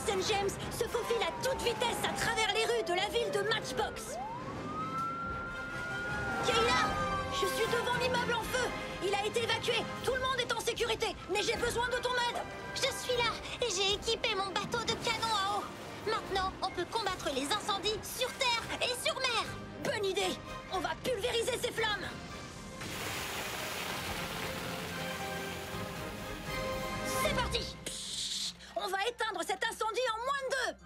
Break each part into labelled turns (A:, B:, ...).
A: Mason James se faufile à toute vitesse à travers les rues de la ville de Matchbox. Kayla, je suis devant l'immeuble en feu. Il a été évacué. Tout le monde est en sécurité. Mais j'ai besoin de ton aide.
B: Je suis là et j'ai équipé mon bateau de canon à eau. Maintenant, on peut combattre les incendies sur terre et sur mer.
A: Bonne idée. On va pulvériser ces flammes. C'est parti. Psst. On va éteindre cet incendie en moins de 2.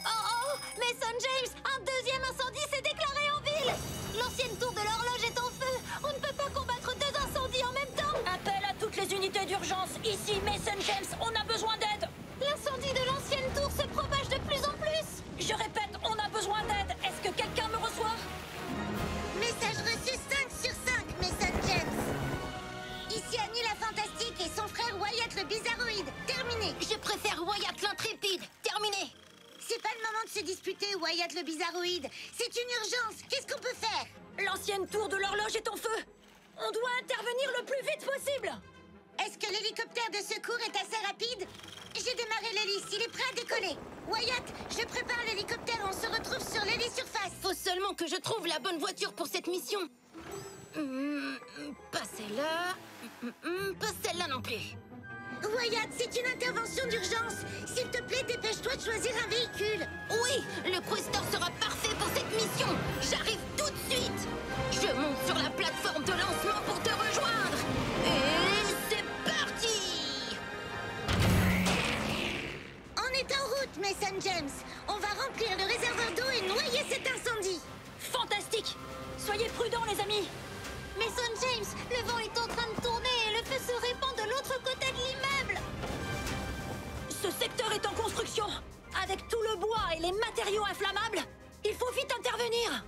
B: Oh, Mason James, un deuxième incendie s'est déclaré en ville. L'ancienne tour de l'horloge est en feu. On ne peut pas combattre 2 incendies en même temps.
A: Appel à toutes les unités d'urgence. Ici, Mason James, on a besoin d'aide.
B: L'incendie de l'ancienne tour se propage de plus en plus.
A: Je répète, on a besoin d'aide. Est-ce que quelqu'un me reçoit?
C: Message reçu 5 sur 5, Mason James. Ici Annie la Fantastique et son frère Wyatt le Bizarroïde. Terminé.
B: Je préfère Wyatt l'intrépide. Terminé.
C: C'est pas le moment de se disputer, Wyatt le Bizarroïde. C'est une urgence. Qu'est-ce qu'on peut faire?
A: L'ancienne tour de l'horloge est en feu. On doit intervenir le plus vite possible.
C: Est-ce que l'hélicoptère de secours est assez rapide? J'ai démarré l'hélice, il est prêt à décoller. Wyatt, je prépare l'hélicoptère, on se retrouve sur l'hélisurface.
B: Faut seulement que je trouve la bonne voiture pour cette mission. Pas celle-là. Pas celle-là non plus.
C: Wyatt, c'est une intervention d'urgence. S'il te plaît, dépêche-toi de choisir un véhicule.
B: Oui, le Questor sera parfait pour cette mission. J'arrive tout de suite. Je monte sur la plateforme de lancement pour te rejoindre. Et c'est parti.
C: On est en route, Mason James. On va remplir le réservoir d'eau et noyer cet incendie.
A: Fantastique. Soyez prudents, les amis.
B: Mason James, le vent est en train de tourner et le feu se répand de l'autre côté de l'immeuble.
A: Ce secteur est en construction. Avec tout le bois et les matériaux inflammables, il faut vite intervenir.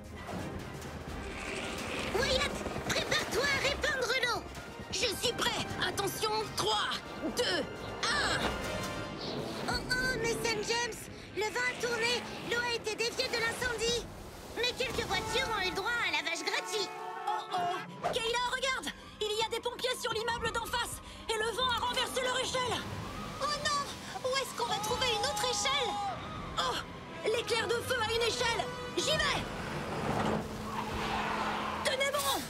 C: Wyatt, prépare-toi à répandre l'eau.
B: Je suis prêt. Attention, 3, 2, 1.
C: Oh oh, Mason James, le vent a tourné, l'eau a été déviée de l'incendie. Mais quelques voitures ont eu droit à un lavage gratuit.
A: Oh oh. Kayla, regarde. Il y a des pompiers sur l'immeuble d'en face. Et le vent a renversé leur échelle.
B: Oh non. Où est-ce qu'on va trouver une autre échelle?
A: Oh, l'éclair de feu à une échelle. J'y vais. Tenez bon.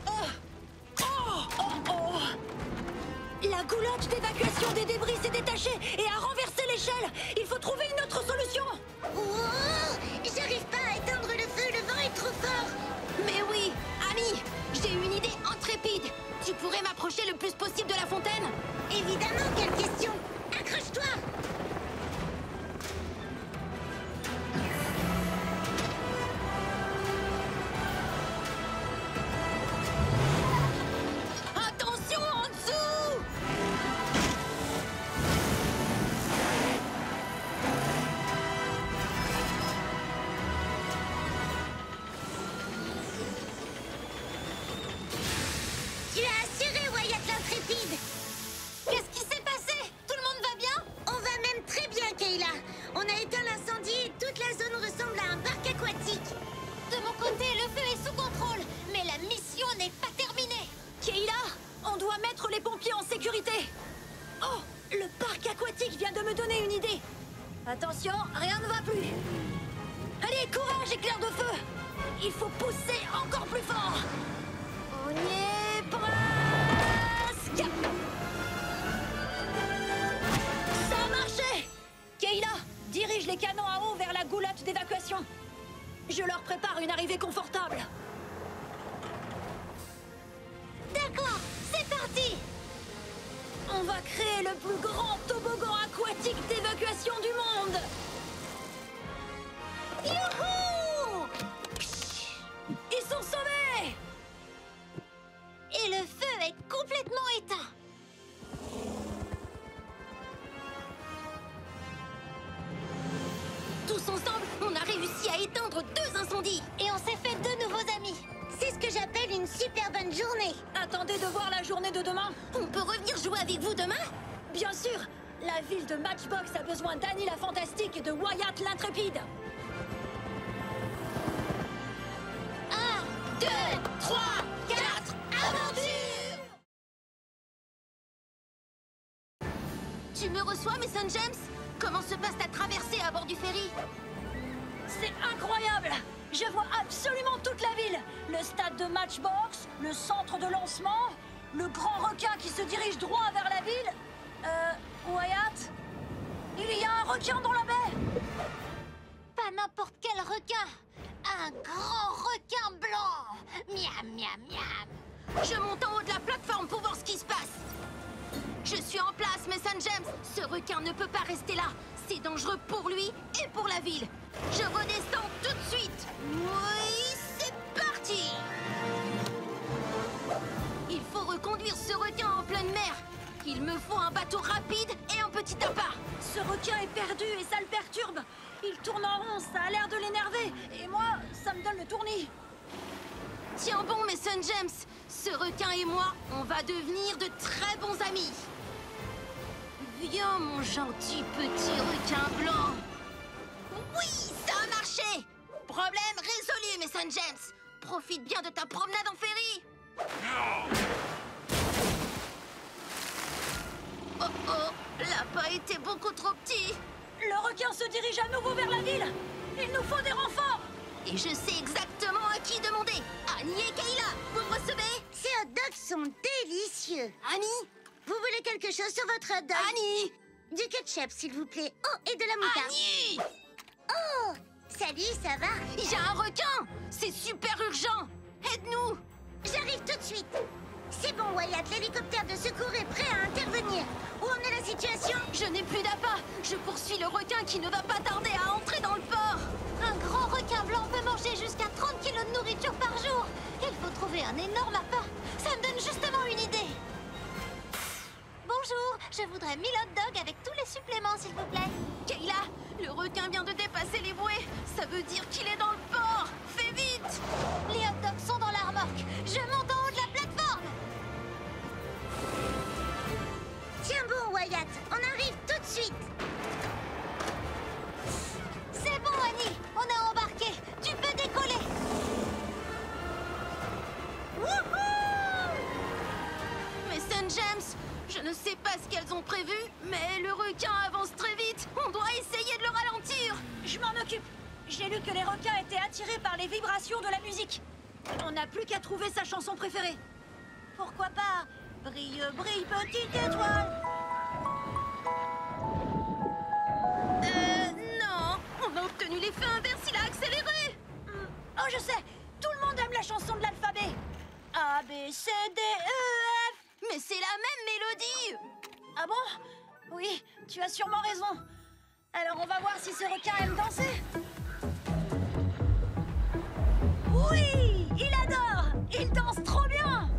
A: Oh. Oh, oh, oh. La goulotte d'évacuation des débris s'est détachée et a renversé l'échelle. Il faut trouver une autre solution.
C: Oh, j'arrive pas à éteindre le feu, le vent est trop fort.
B: Mais oui, Ami, j'ai une idée intrépide. Tu pourrais m'approcher le plus possible de la fontaine?
C: Évidemment, quelle question. Accroche-toi.
B: Attention en dessous!
C: Tu as assuré, Wyatt l'intrépide.
B: Qu'est-ce qui s'est passé? Tout le monde va bien?
C: On va même très bien, Kayla. On a éteint l'incendie et toute la zone ressemble à un parc aquatique.
B: De mon côté, le feu est sous contrôle, mais la mission n'est pas terminée.
A: Kayla, on doit mettre les pompiers en sécurité. Oh, le parc aquatique vient de me donner une idée. Attention, rien ne va plus. Allez, courage, éclair de feu. Il faut pousser encore plus fort. On y est presque. Ça a marché. Kayla, dirige les canons à eau vers la goulotte d'évacuation. Je leur prépare une arrivée confortable.
B: D'accord, c'est parti.
A: On va créer le plus grand toboggan aquatique d'évacuation du monde.
B: Youhou!
A: Ils sont sauvés.
B: Et le feu est complètement éteint. Tous ensemble, on a réussi à éteindre 2 incendies. Et on s'est fait 2 nouveaux amis.
C: C'est ce que j'appelle une super bonne journée.
A: Attendez de voir la journée de demain.
B: On peut revenir jouer avec vous demain?
A: Bien sûr, la ville de Matchbox a besoin d'Annie la Fantastique et de Wyatt l'intrépide.
B: 1, 2, 3, 4, aventure! Tu me reçois, Mason James? Comment se passe ta traversée à bord du ferry?
A: C'est incroyable! Je vois absolument toute la ville! Le stade de Matchbox, le centre de lancement, le grand requin qui se dirige droit vers la ville. Wyatt? Il y a un requin dans la baie!
C: Pas n'importe quel requin. Un grand requin blanc. Miam, miam, miam.
B: Je monte en haut de la plateforme pour voir ce qui se passe. Je suis en place, Mason James. Ce requin ne peut pas rester là. C'est dangereux pour lui et pour la ville. Je redescends tout de suite. Oui, c'est parti. Il faut reconduire ce requin en pleine mer. Il me faut un bateau rapide et un petit appât.
A: Ce requin est perdu et ça le perturbe. Il tourne en rond, ça a l'air de l'énerver. Et moi, ça me donne le tournis.
B: Tiens bon, Mason James. Ce requin et moi, on va devenir de très bons amis. Viens, mon gentil petit requin blanc. Oui, ça a marché. Problème résolu, Mason James. Profite bien de ta promenade en ferry. Oh oh, l'appât était beaucoup trop petit.
A: Le requin se dirige à nouveau vers la ville. Il nous faut des renforts.
B: Et je sais exactement à qui demander. Annie et Kayla, vous me recevez?
C: Ces hot dogs sont délicieux.
B: Annie?
C: Vous voulez quelque chose sur votre hot dog?
B: Annie?
C: Du ketchup, s'il vous plaît. Oh, et de la moutarde.
B: Annie!
C: Oh, salut, ça va?
B: Il y a un requin! C'est super urgent! Aide-nous!
C: J'arrive tout de suite. C'est bon, Wyatt, l'hélicoptère de secours est prêt à intervenir. Où en est la situation?
B: Je n'ai plus d'appât! Je poursuis le requin qui ne va pas tarder à entrer dans le port!
C: Un grand requin blanc peut manger jusqu'à 30 kilos de nourriture par jour. Il faut trouver un énorme appât. Ça me donne justement une idée. Bonjour, je voudrais 1000 hot dogs avec tous les suppléments, s'il vous plaît.
B: Kayla, le requin vient de dépasser les bouées. Ça veut dire qu'il est dans le port. Fais vite!
C: Les hot dogs sont dans la remorque. Je monte en haut de la plateforme. Tiens bon, Wyatt, on arrive tout de suite. C'est bon, Annie, on a embarqué. Tu peux décoller. Wouhou!
B: Mason James, je ne sais pas ce qu'elles ont prévu, mais le requin avance très vite. On doit essayer de le ralentir.
A: Je m'en occupe. J'ai lu que les requins étaient attirés par les vibrations de la musique. On n'a plus qu'à trouver sa chanson préférée. Pourquoi pas? Brille, brille, petite étoile.
B: Non. On a obtenu l'effet inverse, il a accéléré.
A: Oh, je sais. Tout le monde aime la chanson de l'alphabet. A, B, C, D, E, F.
B: Mais c'est la même mélodie.
A: Ah bon? Oui, tu as sûrement raison. Alors on va voir si ce requin aime danser. Oui, il adore. Il danse trop bien.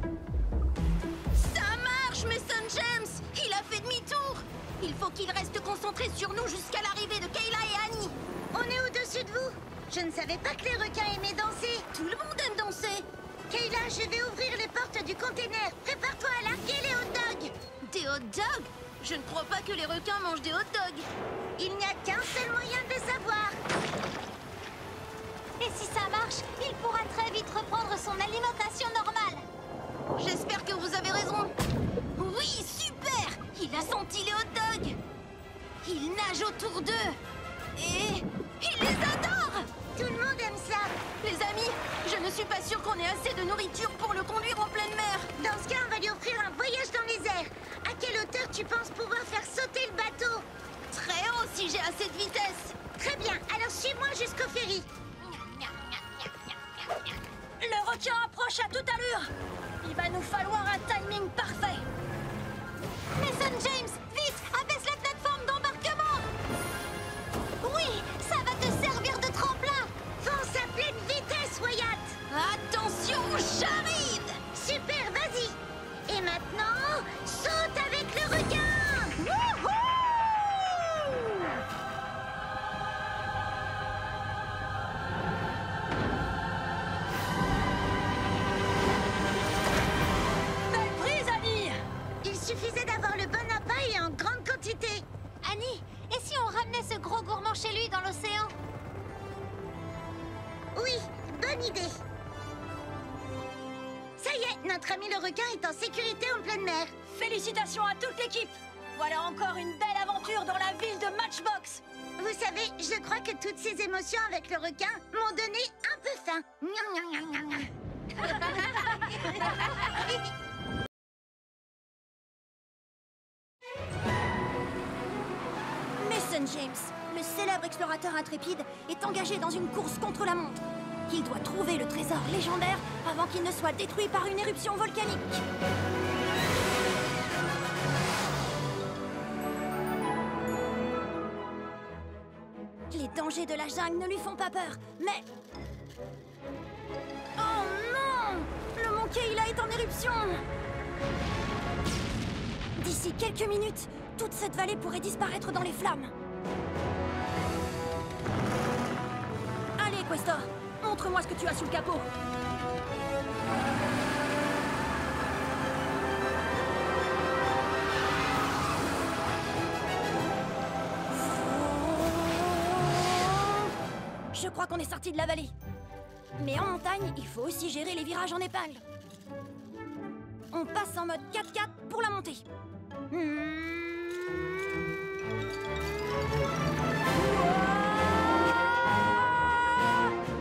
B: Ça marche, Mason James. Il a fait demi-tour. Il faut qu'il reste concentré sur nous jusqu'à l'arrivée de Kayla et Annie.
C: On est au-dessus de vous. Je ne savais pas que les requins aimaient danser.
B: Tout le monde aime danser.
C: Kayla, je vais ouvrir les portes du container. Prépare-toi à larguer les hot dogs.
B: Des hot dogs? Je ne crois pas que les requins mangent des hot dogs.
C: Il n'y a qu'un seul moyen de le savoir. Et si ça marche, il pourra très vite reprendre son alimentation normale.
B: J'espère que vous avez raison. Oui, super! Il a senti les hot dogs. Il nage autour d'eux. Et il les adore!
C: Tout le monde aime ça.
B: Les amis, je ne suis pas sûre qu'on ait assez de nourriture pour le conduire en pleine mer.
C: Dans ce cas, on va lui offrir un voyage dans les airs. À quelle hauteur tu penses pouvoir faire sauter le bateau?
B: Très haut si j'ai assez de vitesse.
C: Très bien, alors suis-moi jusqu'au ferry.
A: Le requin approche à toute allure. Il va nous falloir un timing parfait.
C: Mason James, vite, abaisse la plateforme d'embarquement. Oui, ça va te servir de tremplin. Fonce à pleine vitesse, Wyatt.
B: Attention, j'arrive!
C: Super, vas-y. Et maintenant, saute avec le requin.
A: Wouhou! Belle prise, Annie!
C: Il suffisait d'avoir le bon appât et en grande quantité. Annie, et si on ramenait ce gros gourmand chez lui dans l'océan? Oui, bonne idée. Ça y est, notre ami le requin est en sécurité en pleine mer.
A: Félicitations à toute l'équipe. voilà encore une belle aventure dans la ville de Matchbox.
C: Vous savez, je crois que toutes ces émotions avec le requin m'ont donné un peu faim. Miam, miam, miam, miam, miam.
A: Mason James, le célèbre explorateur intrépide, est engagé dans une course contre la montre. Il doit trouver le trésor légendaire avant qu'il ne soit détruit par une éruption volcanique. Les dangers de la jungle ne lui font pas peur, mais... Oh non! Le Monkey Island est en éruption! D'ici quelques minutes, toute cette vallée pourrait disparaître dans les flammes. Allez, Questor, montre-moi ce que tu as sous le capot. Je crois qu'on est sorti de la vallée. Mais en montagne, il faut aussi gérer les virages en épingle. On passe en mode 4x4 pour la montée.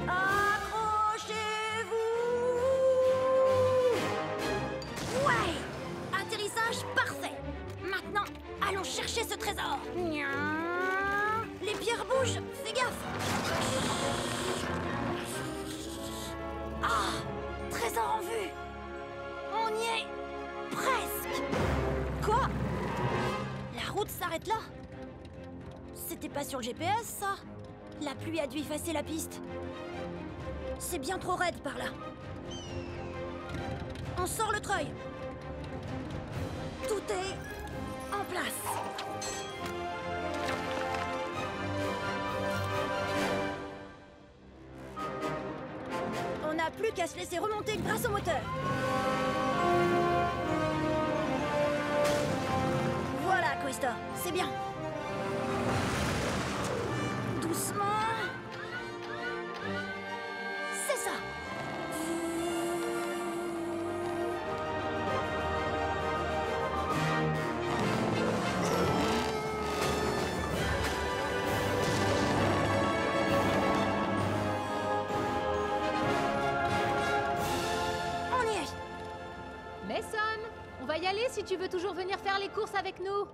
A: Accrochez-vous! Ouais! Atterrissage parfait. Maintenant, allons chercher ce trésor. Les pierres bougent, fais gaffe. Ah! Trésor en vue. On y est presque. Quoi? La route s'arrête là? C'était pas sur le GPS, ça? La pluie a dû effacer la piste. C'est bien trop raide par là. On sort le treuil. Tout est en place. On n'a plus qu'à se laisser remonter grâce au moteur. Voilà, Questor, c'est bien. Doucement. C'est ça. On y est.
D: Mason, on va y aller si tu veux toujours venir faire les courses avec nous.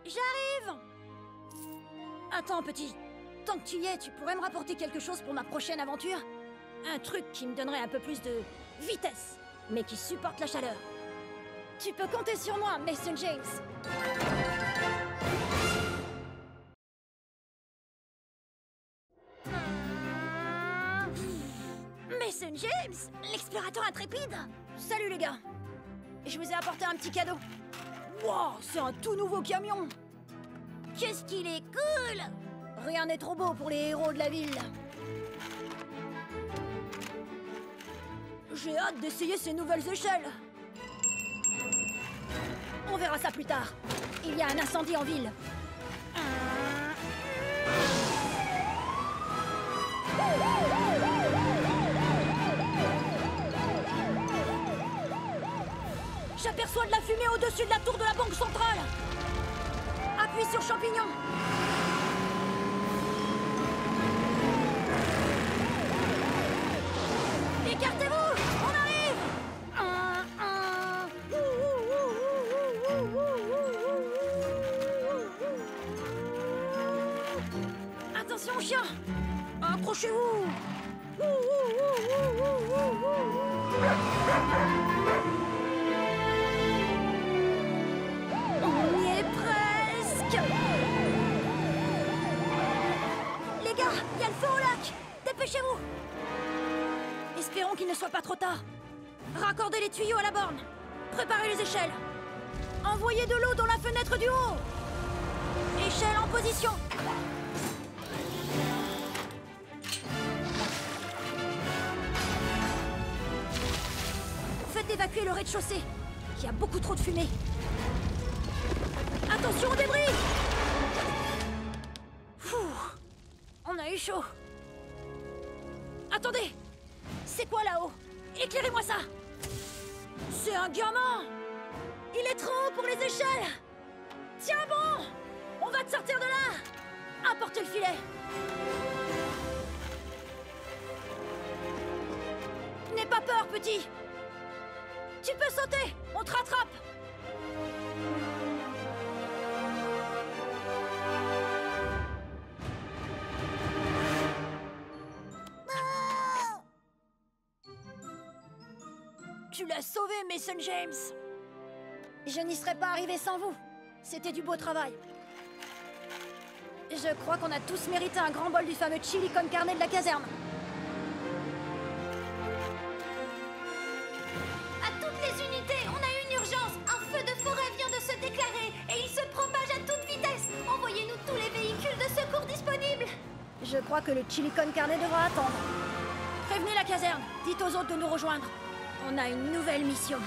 A: J'arrive! Attends, petit. Tant que tu y es, tu pourrais me rapporter quelque chose pour ma prochaine aventure? Un truc qui me donnerait un peu plus de vitesse, mais qui supporte la chaleur. Tu peux compter sur moi, Mason James. Mason James, l'explorateur intrépide. Salut les gars. Je vous ai apporté un petit cadeau. Wow, c'est un tout nouveau camion. Qu'est-ce qu'il est cool! Rien n'est trop beau pour les héros de la ville. J'ai hâte d'essayer ces nouvelles échelles. On verra ça plus tard. Il y a un incendie en ville. J'aperçois de la fumée au-dessus de la tour de la banque centrale. Appuie sur champignon. Écartez-vous, on arrive. Attention, chien. Accrochez-vous. On y est presque. Les gars, il y a le feu au lac. Dépêchez-vous. Espérons qu'il ne soit pas trop tard. Raccordez les tuyaux à la borne. Préparez les échelles. Envoyez de l'eau dans la fenêtre du haut. Échelle en position. Faites évacuer le rez-de-chaussée. Il y a beaucoup trop de fumée. Attention aux débris! Fouh, on a eu chaud. Attendez! C'est quoi là-haut? Éclairez-moi ça! C'est un gamin! Il est trop haut pour les échelles. Tiens bon, on va te sortir de là. Apporte le filet. N'aie pas peur, petit. Tu peux sauter, on te rattrape. Tu l'as sauvé, Mason James. Je n'y serais pas arrivé sans vous. C'était du beau travail. Je crois qu'on a tous mérité un grand bol du fameux chili con carne de la caserne.
C: À toutes les unités, on a une urgence. Un feu de forêt vient de se déclarer et il se propage à toute vitesse. Envoyez-nous tous les véhicules de secours disponibles.
A: Je crois que le chili con carne devra attendre. Prévenez la caserne. Dites aux autres de nous rejoindre. On a une nouvelle mission.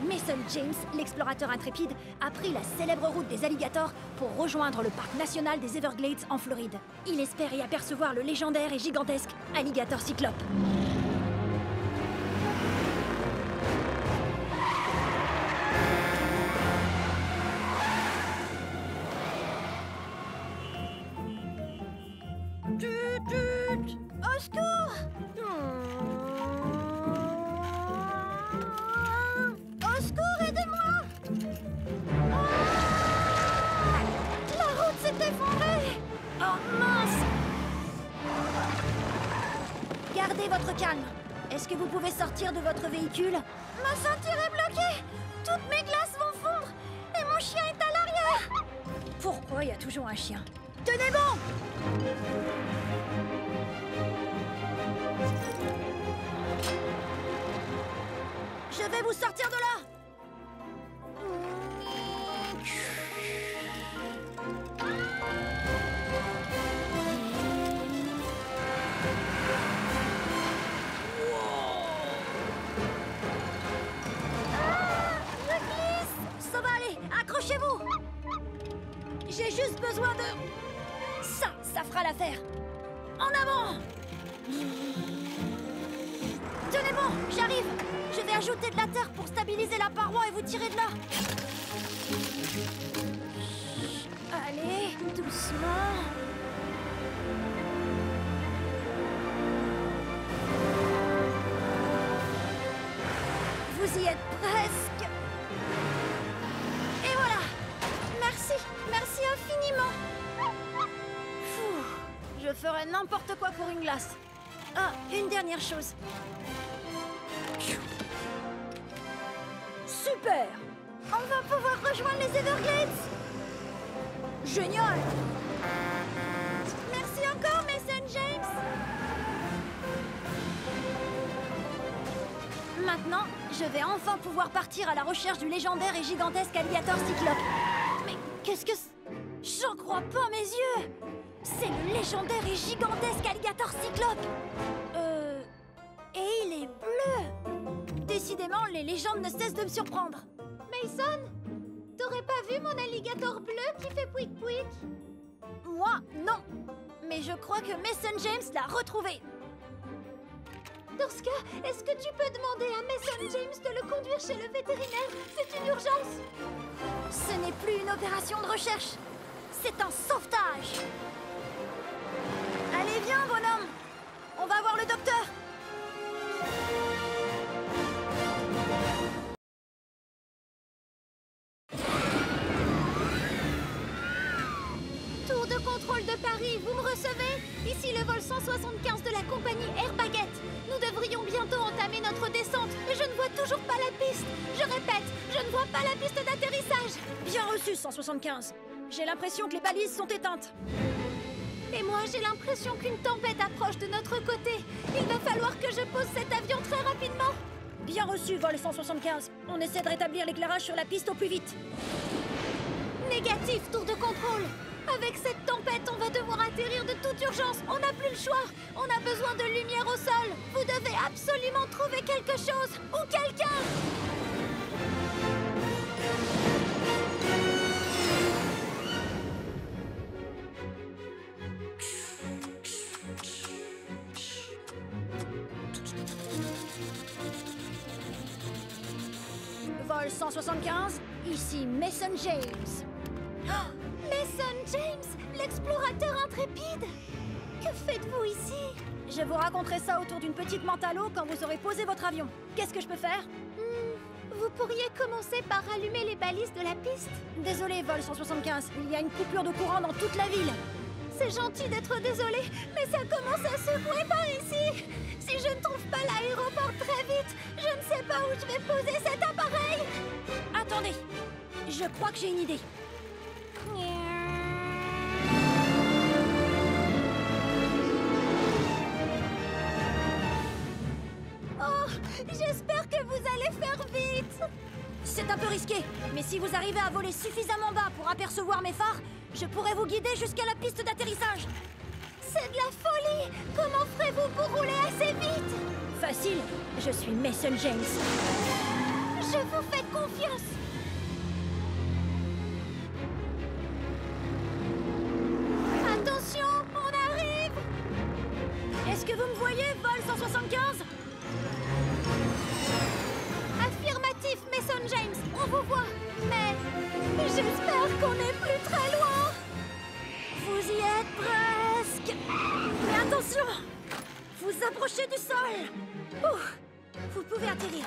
A: Mason James, l'explorateur intrépide, a pris la célèbre route des alligators pour rejoindre le parc national des Everglades en Floride. Il espère y apercevoir le légendaire et gigantesque alligator cyclope. Au secours! Au secours, aidez-moi! La route s'est effondrée! Oh mince! Gardez votre calme. Est-ce que vous pouvez sortir de votre véhicule? Ma ceinture est bloquée! Toutes mes glaces vont fondre! Et mon chien est à l'arrière! Pourquoi il y a toujours un chien? Tenez bon! Je vais vous sortir de là! Je glisse! Ça va aller, accrochez-vous! J'ai juste besoin de... Ça fera l'affaire! En avant! Tenez bon, j'arrive! Je vais ajouter de la terre pour stabiliser la paroi et vous tirer de là. Allez, doucement. Vous y êtes presque. Et voilà. Merci, merci infiniment. Pfff, je ferais n'importe quoi pour une glace. Ah, une dernière chose. Super! On va pouvoir rejoindre les Everglades! Génial! Merci encore, Mason James! Maintenant, je vais enfin pouvoir partir à la recherche du légendaire et gigantesque alligator cyclope. Mais qu'est-ce que c'est? J'en crois pas mes yeux! C'est le légendaire et gigantesque alligator cyclope! Et il est bleu! Décidément, les légendes ne cessent de me surprendre.
C: Mason, t'aurais pas vu mon alligator bleu qui fait pouic-pouic?
A: Moi, non. Mais je crois que Mason James l'a retrouvé.
C: Dorska, est-ce que tu peux demander à Mason James de le conduire chez le vétérinaire? C'est une urgence.
A: Ce n'est plus une opération de recherche. C'est un sauvetage. Allez, viens, bonhomme. On va voir le docteur.
C: Tour de contrôle de Paris, vous me recevez? Ici le vol 175 de la compagnie Air Baguette. Nous devrions bientôt entamer notre descente, mais je ne vois toujours pas la piste. Je répète, je ne vois pas la piste d'atterrissage.
A: Bien reçu, 175. J'ai l'impression que les balises sont éteintes.
C: Et moi, j'ai l'impression qu'une tempête approche de notre côté. Il va falloir que je pose cet avion très rapidement.
A: Bien reçu, vol 175. On essaie de rétablir l'éclairage sur la piste au plus vite.
C: Négatif, tour de contrôle. Avec cette tempête, on va devoir atterrir de toute urgence. On n'a plus le choix. On a besoin de lumière au sol. Vous devez absolument trouver quelque chose ou quelqu'un.
A: Vol 175, ici Mason James.
C: Oh, Mason James, l'explorateur intrépide. Que faites-vous ici?
A: Je vous raconterai ça autour d'une petite menthe à l'eau quand vous aurez posé votre avion. Qu'est-ce que je peux faire?
C: Vous pourriez commencer par allumer les balises de la piste?
A: Désolé, Vol 175, il y a une coupure de courant dans toute la ville.
C: C'est gentil d'être désolé, mais ça commence à secouer par ici. Si je ne trouve pas l'aéroport très vite, je ne sais pas où je vais poser cet appareil.
A: Attendez, je crois que j'ai une idée.
C: Oh, j'espère que vous allez faire vite.
A: C'est un peu risqué, mais si vous arrivez à voler suffisamment bas pour apercevoir mes phares, je pourrais vous guider jusqu'à la piste d'atterrissage.
C: C'est de la folie. Comment ferez-vous pour rouler assez vite?
A: Facile, je suis Mason James.
C: Je vous fais confiance. Attention, on arrive.
A: Est-ce que vous me voyez, Vol 175?
C: Affirmatif, Mason James, on vous voit. Mais j'espère qu'on n'est plus très loin.
A: Vous y êtes presque. Mais attention, vous approchez du sol. Ouh, vous pouvez atterrir.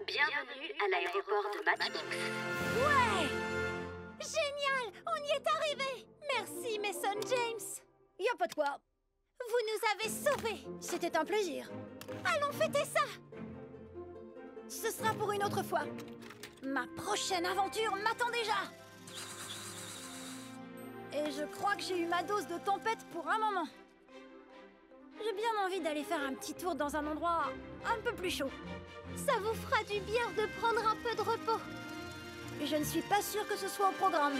E: Bienvenue à l'aéroport de Matchbox.
A: Ouais.
C: Génial, on y est arrivé. Merci, Mason James.
A: Y a pas de quoi.
C: Vous nous avez sauvés.
A: C'était un plaisir.
C: Allons fêter ça.
A: Ce sera pour une autre fois. Ma prochaine aventure m'attend déjà. Et je crois que j'ai eu ma dose de tempête pour un moment. J'ai bien envie d'aller faire un petit tour dans un endroit un peu plus chaud.
C: Ça vous fera du bien de prendre un peu de repos.
A: Je ne suis pas sûre que ce soit au programme.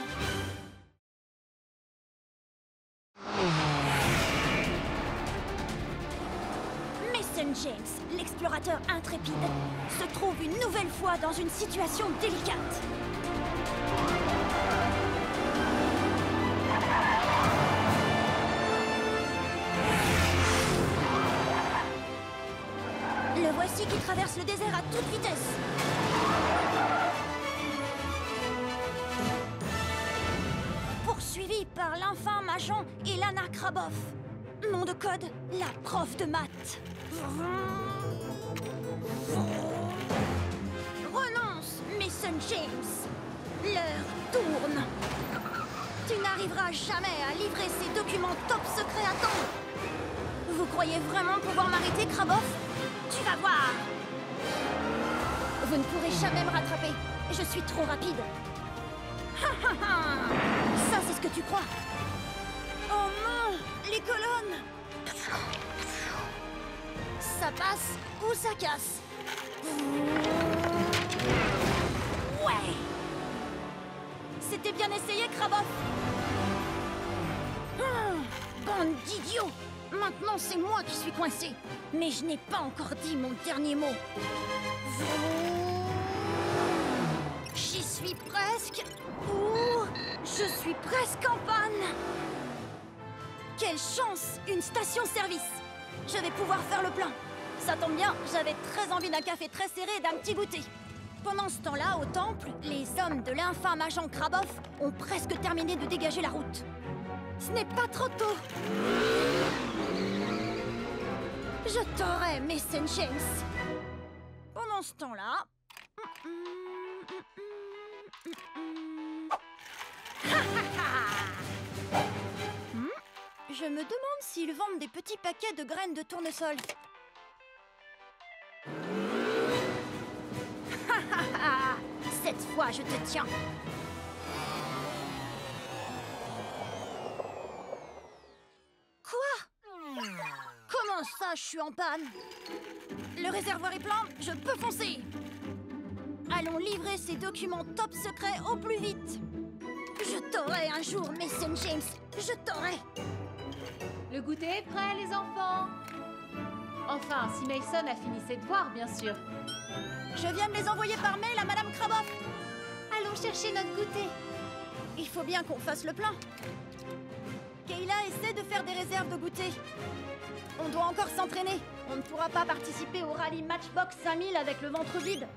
A: Mason James, l'explorateur intrépide, se trouve une nouvelle fois dans une situation délicate. Le voici qui traverse le désert à toute vitesse. Poursuivi par l'infâme agent Elana Kraboff. Nom de code, la prof de maths. Renonce, Mason James. L'heure tourne. Tu n'arriveras jamais à livrer ces documents top secrets à temps. Vous croyez vraiment pouvoir m'arrêter, Kraboff? Tu vas voir. Vous ne pourrez jamais me rattraper. Je suis trop rapide. Ça, c'est ce que tu crois. Oh non, les colonnes. Ça passe ou ça casse. Ouais. C'était bien essayé, Kraboff. Bande d'idiots. Maintenant, c'est moi qui suis coincé. Mais je n'ai pas encore dit mon dernier mot. J'y suis presque. Ouh, je suis presque en panne. Quelle chance, une station-service. Je vais pouvoir faire le plein. Ça tombe bien, j'avais très envie d'un café très serré et d'un petit goûter. Pendant ce temps-là, au temple, les hommes de l'infâme agent Kraboff ont presque terminé de dégager la route. Ce n'est pas trop tôt. Je t'aurai, Mason James. Pendant ce temps-là... Je me demande s'ils vendent des petits paquets de graines de tournesol. Cette fois, je te tiens. Quoi? Comment ça, je suis en panne? Le réservoir est plein, je peux foncer. Allons livrer ces documents top secrets au plus vite. Je t'aurai un jour, Mason James. Je t'aurai.
D: Le goûter est prêt, les enfants? Enfin, si Mason a fini ses devoirs, bien sûr.
A: Je viens de les envoyer par mail à Madame Kraboff.
C: Allons chercher notre goûter.
A: Il faut bien qu'on fasse le plein. Kayla essaie de faire des réserves de goûter. On doit encore s'entraîner. On ne pourra pas participer au rallye Matchbox 5000 avec le ventre vide.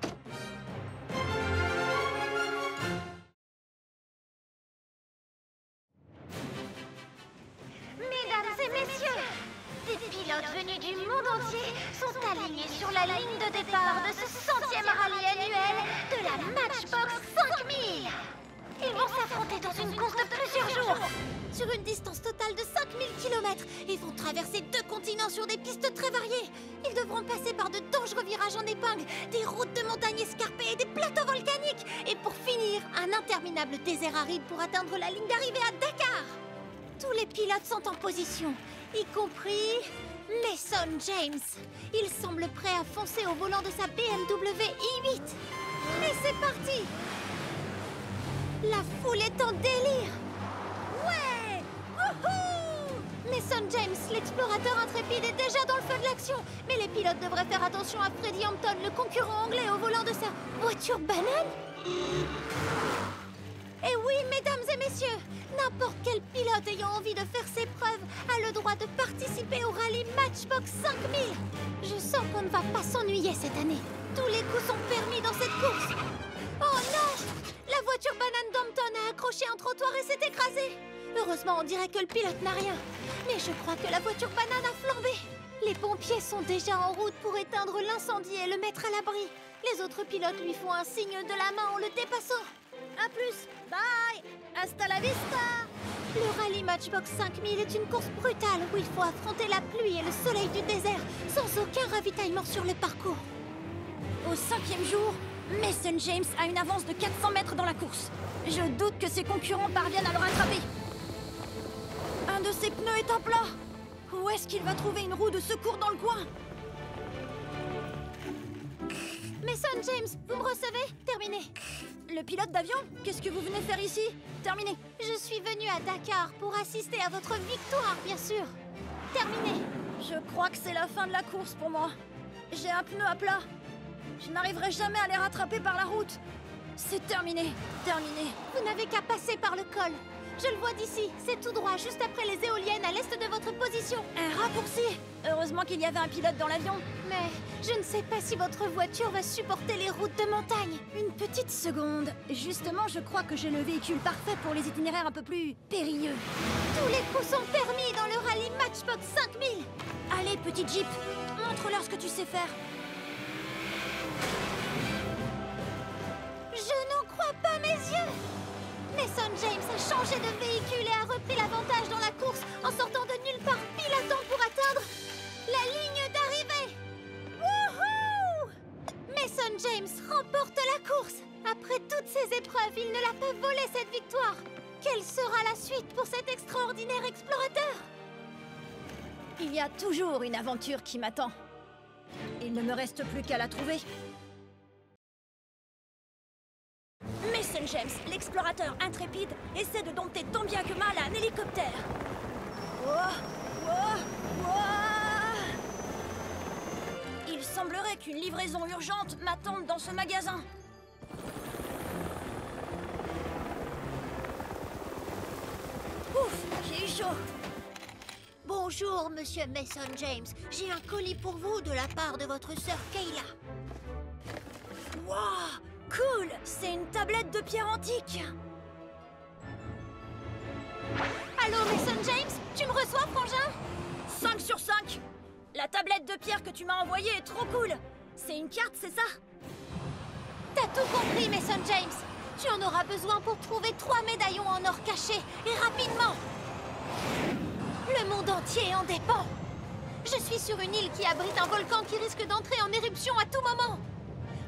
C: alignés sur la ligne de départ de ce 100e rallye annuel de la Matchbox 5000. Ils vont s'affronter dans une course de plusieurs jours. Sur une distance totale de 5000 km, ils vont traverser 2 continents sur des pistes très variées. Ils devront passer par de dangereux virages en épingle, des routes de montagnes escarpées et des plateaux volcaniques. Et pour finir, un interminable désert aride pour atteindre la ligne d'arrivée à Dakar. Tous les pilotes sont en position, y compris Mason James. Il semble prêt à foncer au volant de sa BMW i8. Et c'est parti! La foule est en délire. Ouais! Wouhou! Mason James, l'explorateur intrépide, est déjà dans le feu de l'action. Mais les pilotes devraient faire attention à Freddie Hampton, le concurrent anglais au volant de sa voiture banane. Et oui, mesdames et messieurs, n'importe quel pilote ayant envie de faire ses preuves a le droit de participer au rallye Matchbox 5000. Je sens qu'on ne va pas s'ennuyer cette année. Tous les coups sont permis dans cette course. Oh non! La voiture banane d'Hampton a accroché un trottoir et s'est écrasée. Heureusement, on dirait que le pilote n'a rien. Mais je crois que la voiture banane a flambé. Les pompiers sont déjà en route pour éteindre l'incendie et le mettre à l'abri. Les autres pilotes lui font un signe de la main en le dépassant. A plus, bye, hasta la vista. Le rallye Matchbox 5000 est une course brutale où il faut affronter la pluie et le soleil du désert sans aucun ravitaillement sur le parcours.
A: Au 5e jour, Mason James a une avance de 400 mètres dans la course. Je doute que ses concurrents parviennent à le rattraper. Un de ses pneus est à plat. Où est-ce qu'il va trouver une roue de secours dans le coin?
C: Mason James, vous me recevez? Terminé.
A: Le pilote d'avion? Qu'est-ce que vous venez faire ici? Terminé.
C: Je suis venue à Dakar pour assister à votre victoire, bien sûr. Terminé.
A: Je crois que c'est la fin de la course pour moi. J'ai un pneu à plat. Je n'arriverai jamais à les rattraper par la route. C'est terminé. Terminé.
C: Vous n'avez qu'à passer par le col. Je le vois d'ici. C'est tout droit, juste après les éoliennes, à l'est de votre position.
A: Un raccourci. Heureusement qu'il y avait un pilote dans l'avion.
C: Mais je ne sais pas si votre voiture va supporter les routes de montagne.
A: Une petite seconde. Justement, je crois que j'ai le véhicule parfait pour les itinéraires un peu plus périlleux.
C: Tous les coups sont permis dans le rallye Matchbox 5000.
A: Allez, petit Jeep, montre-leur ce que tu sais faire.
C: Je n'en crois pas mes yeux. Mason James a changé de véhicule et a repris l'avantage dans la course en sortant de nulle part pile à temps pour atteindre la ligne d'arrivée. Wouhou! Mason James remporte la course. Après toutes ces épreuves, il ne l'a pas volé cette victoire. Quelle sera la suite pour cet extraordinaire explorateur?
A: Il y a toujours une aventure qui m'attend. Il ne me reste plus qu'à la trouver. Mason James, l'explorateur intrépide, essaie de dompter tant bien que mal un hélicoptère. Il semblerait qu'une livraison urgente m'attende dans ce magasin. Ouf, j'ai eu chaud.
C: Bonjour, monsieur Mason James. J'ai un colis pour vous de la part de votre sœur Kayla.
A: Wow, cool! C'est une tablette de pierre antique.
C: Allô, Mason James? Tu me reçois, frangin?
A: 5 sur 5. La tablette de pierre que tu m'as envoyée est trop cool. C'est une carte, c'est ça?
C: T'as tout compris, Mason James. Tu en auras besoin pour trouver 3 médaillons en or cachés, et rapidement. Le monde entier en dépend. Je suis sur une île qui abrite un volcan qui risque d'entrer en éruption à tout moment.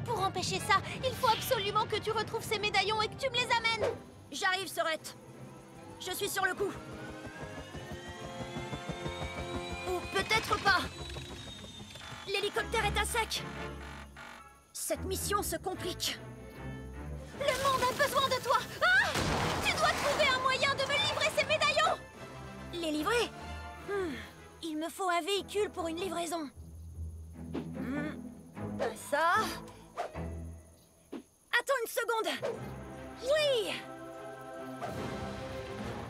C: Pour empêcher ça, il faut absolument que tu retrouves ces médaillons et que tu me les amènes.
A: J'arrive, Sorette. Je suis sur le coup. Ou peut-être pas. L'hélicoptère est à sec. Cette mission se complique.
C: Le monde a besoin de toi. Ah! Tu dois trouver un moyen de me livrer ces médaillons.
A: Les livrer? Il me faut un véhicule pour une livraison. Pas ça. Attends une seconde. Oui!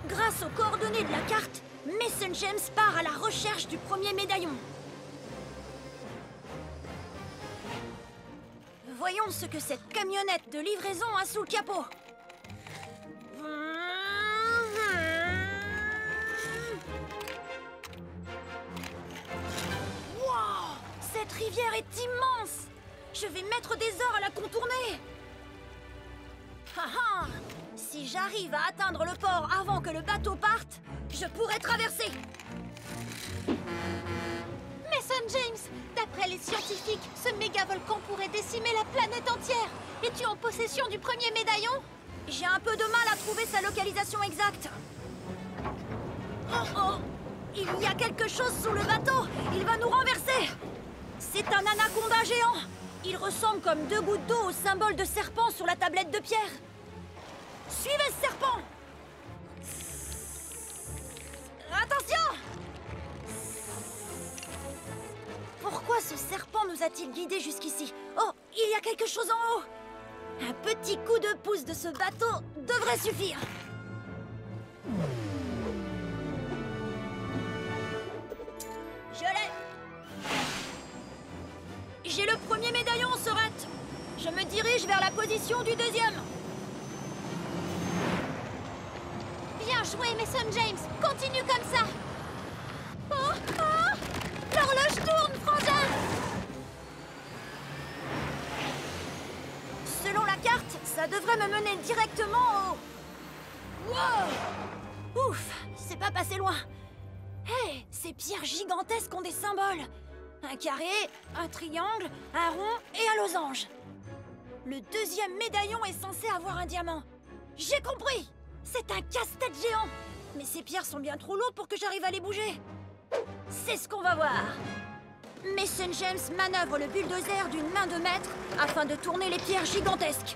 A: Grâce aux coordonnées de la carte, Mason James part à la recherche du premier médaillon. Voyons ce que cette camionnette de livraison a sous le capot. Wow! Cette rivière est immense! Je vais mettre des heures à la contourner! Haha! Si j'arrive à atteindre le port avant que le bateau parte, je pourrai traverser!
C: Mason James, d'après les scientifiques, ce méga-volcan pourrait décimer la planète entière. Es-tu en possession du premier médaillon?
A: J'ai un peu de mal à trouver sa localisation exacte. Oh oh! Il y a quelque chose sous le bateau! Il va nous renverser! C'est un anaconda géant! Il ressemble comme 2 gouttes d'eau au symbole de serpent sur la tablette de pierre. Suivez ce serpent! Attention! Pourquoi ce serpent nous a-t-il guidés jusqu'ici? Oh, il y a quelque chose en haut! Un petit coup de pouce de ce bateau devrait suffire. Je l'ai. J'ai le premier médaillon, Sorette. Je me dirige vers la position du deuxième.
C: Bien joué, Mason James. Continue comme ça. Oh, oh! L'horloge tourne, frangin!
A: Selon la carte, ça devrait me mener directement au... Wow! Ouf, c'est pas passé loin. Hé, ces pierres gigantesques ont des symboles. Un carré, un triangle, un rond et un losange. Le deuxième médaillon est censé avoir un diamant. J'ai compris! C'est un casse-tête géant. Mais ces pierres sont bien trop lourdes pour que j'arrive à les bouger. C'est ce qu'on va voir. Mason James manœuvre le bulldozer d'une main de maître afin de tourner les pierres gigantesques.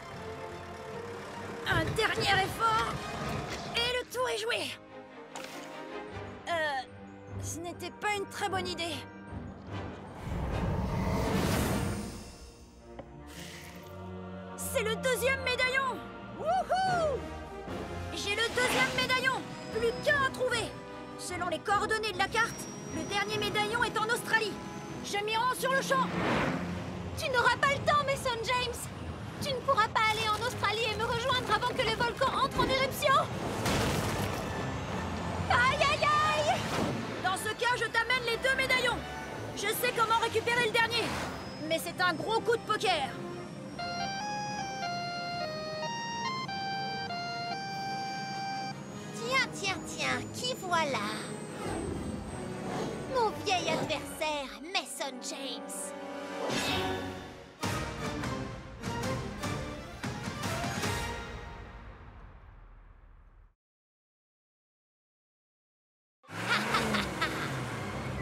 A: Un dernier effort et le tour est joué. Ce n'était pas une très bonne idée. C'est le deuxième médaillon! Wouhou! J'ai le deuxième médaillon! Plus qu'un à trouver! Selon les coordonnées de la carte, le dernier médaillon est en Australie. Je m'y rends sur le champ.
C: Tu n'auras pas le temps, Mason James. Tu ne pourras pas aller en Australie et me rejoindre avant que le volcan entre en éruption. Aïe, aïe, aïe!
A: Dans ce cas, je t'amène les 2 médaillons. Je sais comment récupérer le dernier. Mais c'est un gros coup de poker.
C: Tiens, qui voilà? Mon vieil adversaire, Mason James.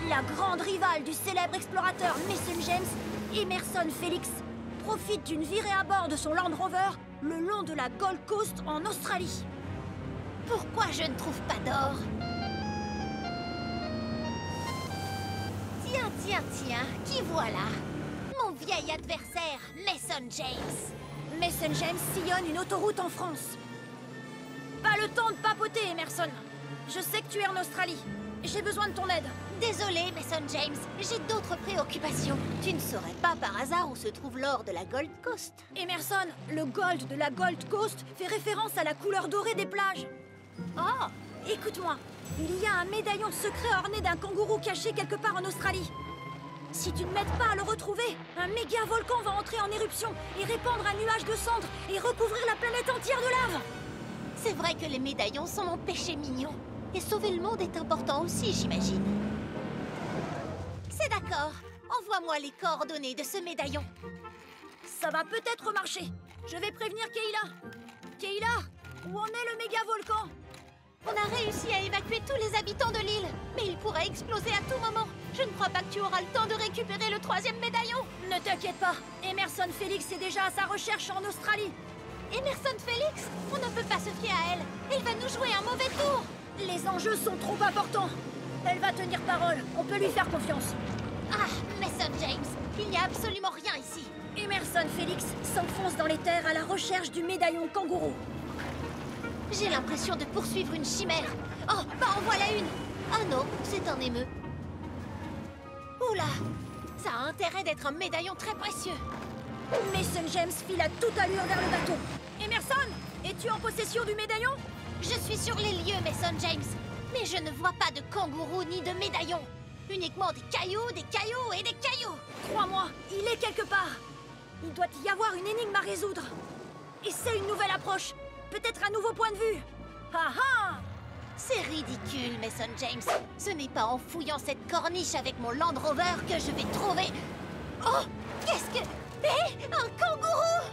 A: La grande rivale du célèbre explorateur Mason James, Emerson Felix, profite d'une virée à bord de son Land Rover le long de la Gold Coast en Australie.
C: Pourquoi je ne trouve pas d'or? Tiens, qui voilà? Mon vieil adversaire, Mason James.
A: Mason James sillonne une autoroute en France. Pas le temps de papoter, Emerson. Je sais que tu es en Australie. J'ai besoin de ton aide.
C: Désolé, Mason James, j'ai d'autres préoccupations. Tu ne saurais pas par hasard où se trouve l'or de la Gold Coast?
A: Emerson, le gold de la Gold Coast fait référence à la couleur dorée des plages.
C: Oh!
A: Écoute-moi, il y a un médaillon secret orné d'un kangourou caché quelque part en Australie. Si tu ne m'aides pas à le retrouver, un méga volcan va entrer en éruption et répandre un nuage de cendres et recouvrir la planète entière de lave.
C: C'est vrai que les médaillons sont mon péché mignon. Et sauver le monde est important aussi, j'imagine. C'est d'accord. Envoie-moi les coordonnées de ce médaillon.
A: Ça va peut-être marcher. Je vais prévenir Kayla. Kayla, où en est le méga volcan?
C: On a réussi à évacuer tous les habitants de l'île, mais il pourrait exploser à tout moment. Je ne crois pas que tu auras le temps de récupérer le 3e médaillon.
A: Ne t'inquiète pas, Emerson Felix est déjà à sa recherche en Australie.
C: Emerson Felix? On ne peut pas se fier à elle. Elle va nous jouer un mauvais tour.
A: Les enjeux sont trop importants. Elle va tenir parole, on peut lui faire confiance.
C: Ah, Mason James, il n'y a absolument rien ici.
A: Emerson Felix s'enfonce dans les terres à la recherche du médaillon kangourou.
C: J'ai l'impression de poursuivre une chimère. Oh, bah en voilà une. Ah non, c'est un émeu. Oula, ça a intérêt d'être un médaillon très précieux.
A: Mason James file à toute allure vers le bateau. Emerson, es-tu en possession du médaillon?
C: Je suis sur les lieux, Mason James. Mais je ne vois pas de kangourou ni de médaillon. Uniquement des cailloux et des cailloux.
A: Crois-moi, il est quelque part. Il doit y avoir une énigme à résoudre. Et c'est une nouvelle approche. Peut-être un nouveau point de vue. Ah ah!
C: C'est ridicule, Mason James. Ce n'est pas en fouillant cette corniche avec mon Land Rover que je vais trouver... Oh! Qu'est-ce que... Hé! Un kangourou!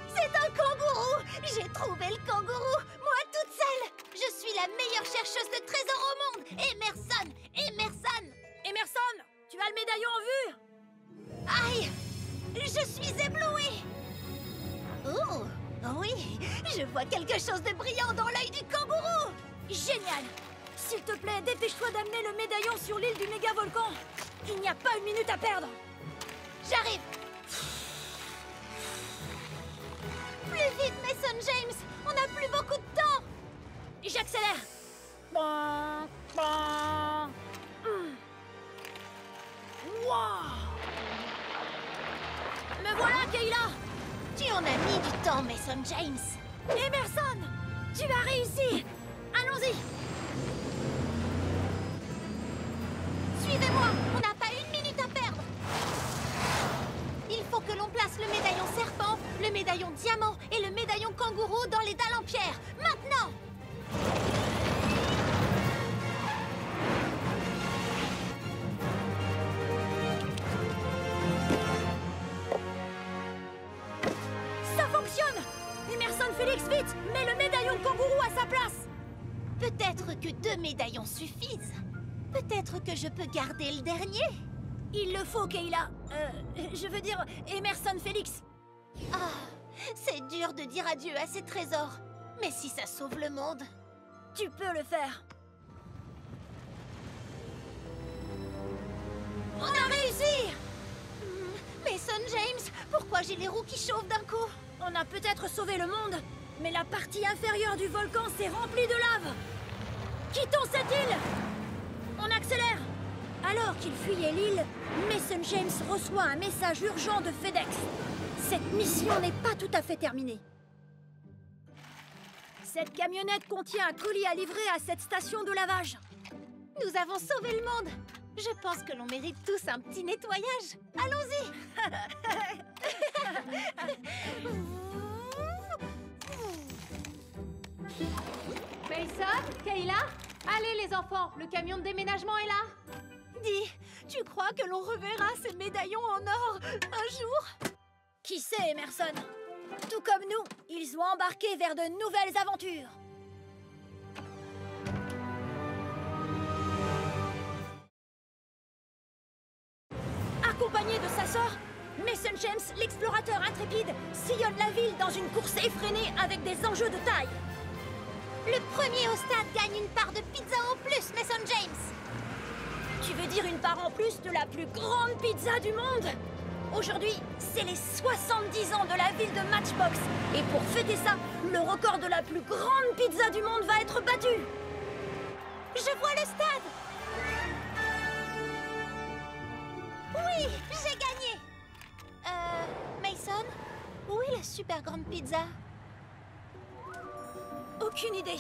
C: C'est un kangourou! J'ai trouvé le kangourou, moi toute seule! Je suis la meilleure chercheuse de trésors au monde! Emerson!
A: Emerson, tu as le médaillon en vue?
C: Aïe! Je suis éblouie! Oh! Oui! Je vois quelque chose de brillant dans l'œil du kangourou!
A: Génial! S'il te plaît, dépêche-toi d'amener le médaillon sur l'île du méga-volcan. Il n'y a pas une minute à perdre.
C: J'arrive! Plus vite, Mason James! On n'a plus beaucoup de temps!
A: J'accélère. Bon, bon. Wow. Me voilà, Kayla.
C: Tu en as mis du temps, Mason James!
A: Emerson, tu as réussi. Allons-y.
C: Suivez-moi! On n'a pas une minute à perdre! Il faut que l'on place le médaillon serpent, le médaillon diamant et le médaillon kangourou dans les dalles en pierre. Maintenant!
A: Ça fonctionne. Emerson Félix, vite, mets le médaillon kangourou à sa place.
C: Peut-être que 2 médaillons suffisent. Peut-être que je peux garder le dernier.
A: Il le faut, Kayla. Je veux dire, Emerson Félix.
C: Ah, c'est dur de dire adieu à ces trésors. Mais si ça sauve le monde...
A: Tu peux le faire. On a réussi!
C: Mason James, pourquoi j'ai les roues qui chauffent d'un coup?
A: On a peut-être sauvé le monde, mais la partie inférieure du volcan s'est remplie de lave. Quittons cette île! On accélère! Alors qu'il fuyait l'île, Mason James reçoit un message urgent de FedEx. Cette mission n'est pas tout à fait terminée. Cette camionnette contient un colis à livrer à cette station de lavage.
C: Nous avons sauvé le monde. Je pense que l'on mérite tous un petit nettoyage. Allons-y!
D: Mason, Kayla, allez les enfants, le camion de déménagement est là.
C: Dis, tu crois que l'on reverra ces médaillons en or un jour?
A: Qui sait, Emerson? Tout comme nous, ils ont embarqué vers de nouvelles aventures. Accompagné de sa sœur, Mason James, l'explorateur intrépide, sillonne la ville dans une course effrénée avec des enjeux de taille.
C: Le premier au stade gagne une part de pizza en plus, Mason James!
A: Tu veux dire une part en plus de la plus grande pizza du monde? Aujourd'hui, c'est les 70 ans de la ville de Matchbox. Et pour fêter ça, le record de la plus grande pizza du monde va être battu.
C: Je vois le stade! Oui, j'ai gagné! Mason, où est la super grande pizza?
A: Aucune idée.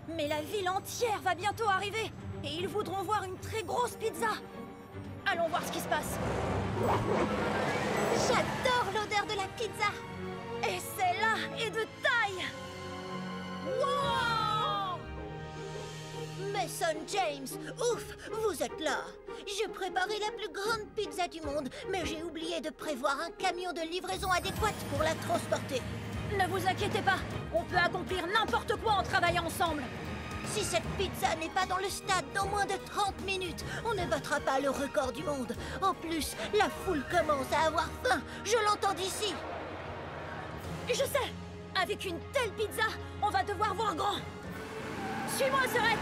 A: Mais la ville entière va bientôt arriver. Et ils voudront voir une très grosse pizza. Allons voir ce qui se passe.
C: J'adore l'odeur de la pizza!
A: Et celle-là est de taille. Wow!
C: Mason James, ouf, vous êtes là! Je préparais la plus grande pizza du monde, mais j'ai oublié de prévoir un camion de livraison adéquat pour la transporter.
A: Ne vous inquiétez pas, on peut accomplir n'importe quoi en travaillant ensemble.
C: Si cette pizza n'est pas dans le stade dans moins de 30 minutes, on ne battra pas le record du monde. En plus, la foule commence à avoir faim, je l'entends d'ici.
A: Je sais, avec une telle pizza, on va devoir voir grand. Suis-moi, Sœurette.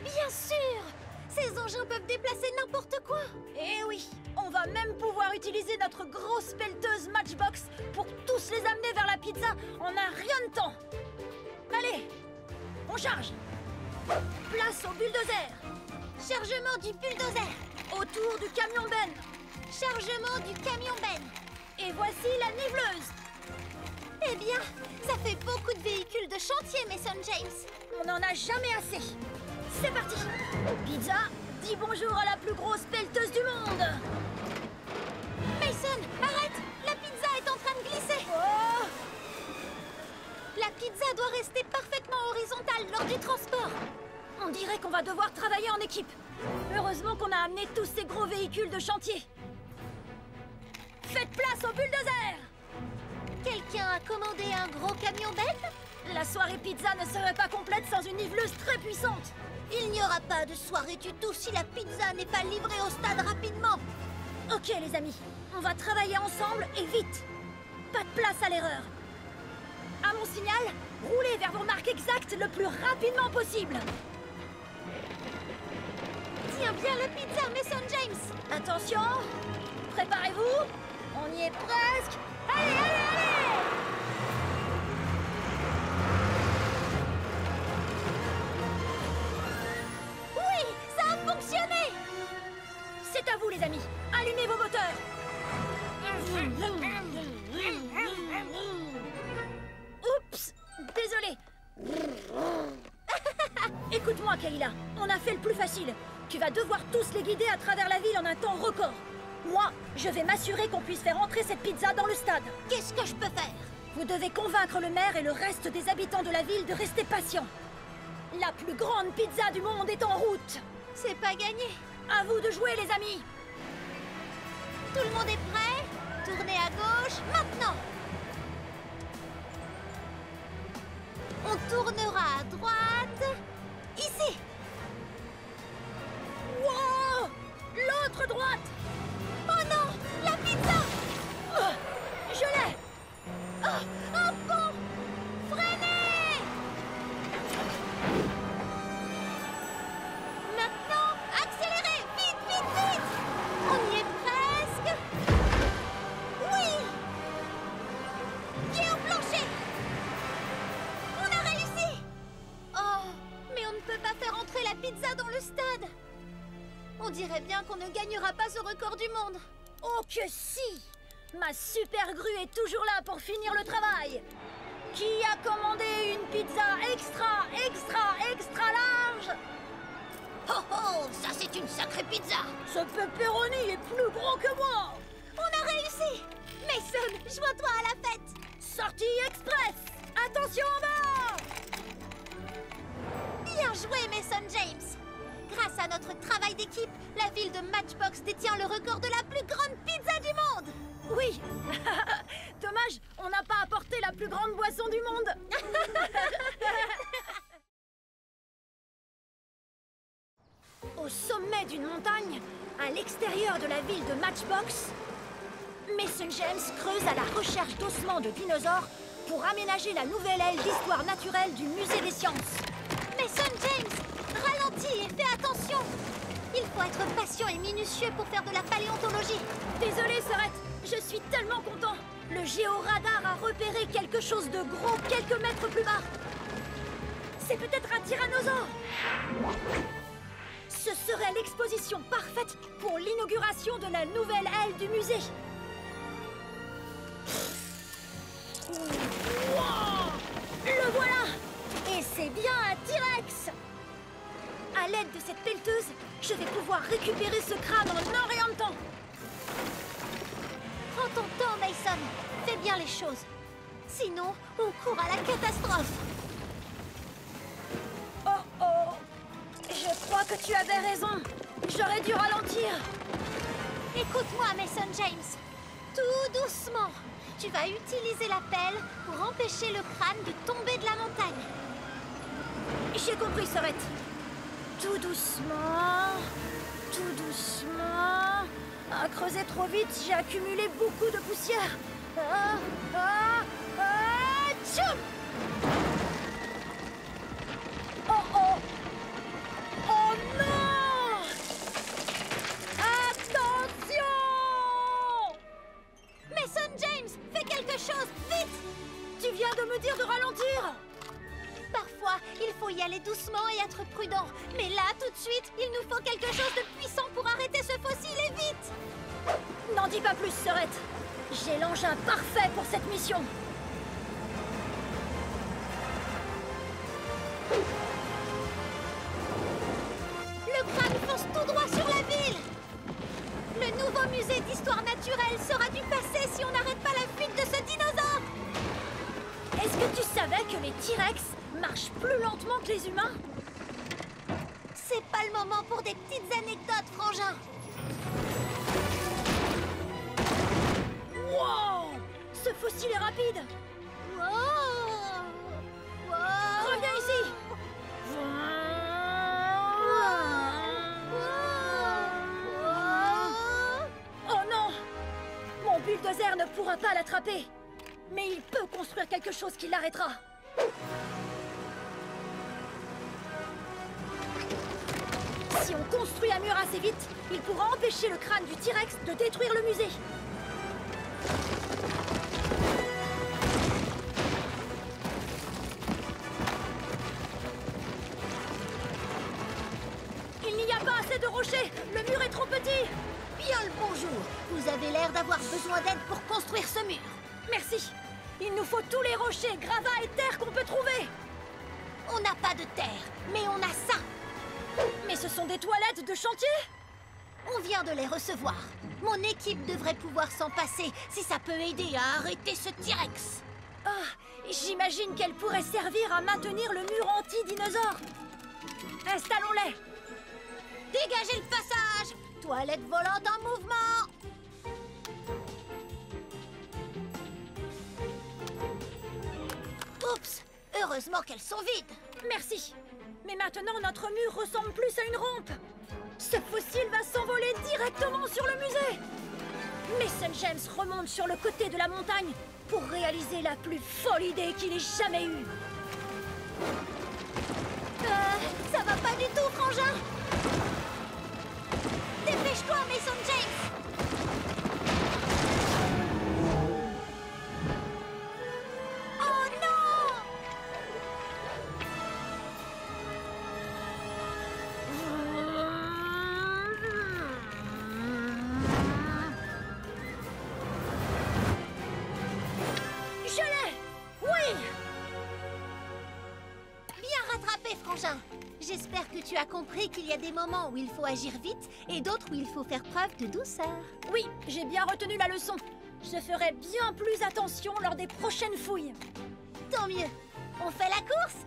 C: Bien sûr! Ces engins peuvent déplacer n'importe quoi!
A: Eh oui, on va même pouvoir utiliser notre grosse pelleteuse Matchbox pour tous les amener vers la pizza en un rien de temps. Allez, on charge. Place au bulldozer.
C: Chargement du bulldozer!
A: Autour du camion Ben.
C: Chargement du camion Ben!
A: Et voici la niveleuse.
C: Eh bien, ça fait beaucoup de véhicules de chantier, Mason James!
A: On n'en a jamais assez. C'est parti. Pizza, dis bonjour à la plus grosse pelleteuse du monde.
C: Mason, arrête! La pizza est en train de glisser!
A: Oh!
C: La pizza doit rester parfaitement horizontale lors du transport!
A: On dirait qu'on va devoir travailler en équipe. Heureusement qu'on a amené tous ces gros véhicules de chantier. Faites place au bulldozer!
C: Quelqu'un a commandé un gros camion benne?
A: La soirée pizza ne serait pas complète sans une niveleuse très puissante.
C: Il n'y aura pas de soirée du tout si la pizza n'est pas livrée au stade rapidement!
A: Ok les amis, on va travailler ensemble et vite. Pas de place à l'erreur. À mon signal, roulez vers vos marques exactes le plus rapidement possible.
C: Tiens bien la pizza, Mason James!
A: Attention, préparez-vous, on y est presque. Allez, allez, allez!
C: Oui, ça a fonctionné!
A: C'est à vous les amis, allumez vos moteurs. Oups, désolé. Écoute-moi Kayla, on a fait le plus facile. Tu vas devoir tous les guider à travers la ville en un temps record. Moi, je vais m'assurer qu'on puisse faire entrer cette pizza dans le stade.
C: Qu'est-ce que je peux faire?
A: Vous devez convaincre le maire et le reste des habitants de la ville de rester patients. La plus grande pizza du monde est en route.
C: C'est pas gagné.
A: À vous de jouer les amis.
C: Tout le monde est prêt? Tournez à gauche, maintenant! On tournera à droite... Ici!
A: Wow! L'autre droite!
C: Oh non! La pizza!
A: Oh, je l'ai!
C: Oh! Un pont! Freinez! Maintenant, accélérez! Vite, vite, vite! On y est presque! Oui! Pied au plancher! On a réussi! Oh! Mais on ne peut pas faire entrer la pizza dans le stade! On dirait bien qu'on ne gagnera pas ce record du monde!
A: Oh que si! Ma super grue est toujours là pour finir le travail. Qui a commandé une pizza extra large?
C: Oh oh! Ça c'est une sacrée pizza!
A: Ce pepperoni est plus gros que moi.
C: On a réussi! Mason, joins-toi à la fête!
A: Sortie express. Attention en bas!
C: Bien joué, Mason James! Grâce à notre travail d'équipe, la ville de Matchbox détient le record de la plus grande pizza du monde!
A: Oui. Dommage, on n'a pas apporté la plus grande boisson du monde. Au sommet d'une montagne, à l'extérieur de la ville de Matchbox, Mason James creuse à la recherche d'ossements de dinosaures pour aménager la nouvelle aile d'histoire naturelle du Musée des Sciences.
C: Mason James, ralentis et fais attention! Il faut être patient et minutieux pour faire de la paléontologie.
A: Désolé, Sorette, je suis tellement content. Le géoradar a repéré quelque chose de gros quelques mètres plus bas. C'est peut-être un tyrannosaure. Ce serait l'exposition parfaite pour l'inauguration de la nouvelle aile du musée. Wow! Le voilà! Et c'est bien un T-Rex! À l'aide de cette pelleteuse, je vais pouvoir récupérer ce crâne en un rien de temps.
C: Prends ton temps, Mason. Fais bien les choses. Sinon, on court à la catastrophe.
A: Oh oh! Je crois que tu avais raison. J'aurais dû ralentir.
C: Écoute-moi, Mason James. Tout doucement. Tu vas utiliser la pelle pour empêcher le crâne de tomber de la montagne.
A: J'ai compris, Sorette. Tout doucement, tout doucement. À creuser trop vite, j'ai accumulé beaucoup de poussière. Tchoum! Oh oh! Oh non! Attention!
C: Mason James, fais quelque chose, vite!
A: Tu viens de me dire de ralentir!
C: Parfois, il faut y aller doucement et être prudent. Mais là, tout de suite, il nous faut quelque chose de puissant pour arrêter ce fossile et vite!
A: N'en dis pas plus, Sorette. J'ai l'engin parfait pour cette mission.
C: naturel sera du passé si on n'arrête pas la fuite de ce dinosaure.
A: Est-ce que tu savais que les T-Rex marchent plus lentement que les humains?
C: C'est pas le moment pour des petites anecdotes, frangin.
A: Wow! Ce fossile est rapide!
C: Wow.
A: Reviens ici! Oh non! Mon bulldozer ne pourra pas l'attraper! Mais il peut construire quelque chose qui l'arrêtera! Si on construit un mur assez vite, il pourra empêcher le crâne du T-Rex de détruire le musée! Il n'y a pas assez de rochers! Le mur est trop petit!
C: Bien le bonjour. Vous avez l'air d'avoir besoin d'aide pour construire ce mur.
A: Merci! Il nous faut tous les rochers, gravats et terre qu'on peut trouver!
C: On n'a pas de terre, mais on a ça.
A: Mais ce sont des toilettes de chantier?
C: On vient de les recevoir. Mon équipe devrait pouvoir s'en passer si ça peut aider à arrêter ce T-Rex.
A: Ah, j'imagine qu'elle pourrait servir à maintenir le mur anti-dinosaure! Installons-les!
C: Dégagez le passage. Toilette volante en mouvement. Oups. Heureusement qu'elles sont vides.
A: Merci! Mais maintenant, notre mur ressemble plus à une rampe! Ce fossile va s'envoler directement sur le musée! Mason James remonte sur le côté de la montagne pour réaliser la plus folle idée qu'il ait jamais eue!
C: Ça va pas du tout, frangin. Dépêche-toi, Mason James. Oh non!
A: Je l'ai! Oui!
C: Bien rattrapé, frangin. J'espère que tu as compris qu'il y a des moments où il faut agir vite et d'autres où il faut faire preuve de douceur.
A: Oui, j'ai bien retenu la leçon. Je ferai bien plus attention lors des prochaines fouilles.
C: Tant mieux. On fait la course?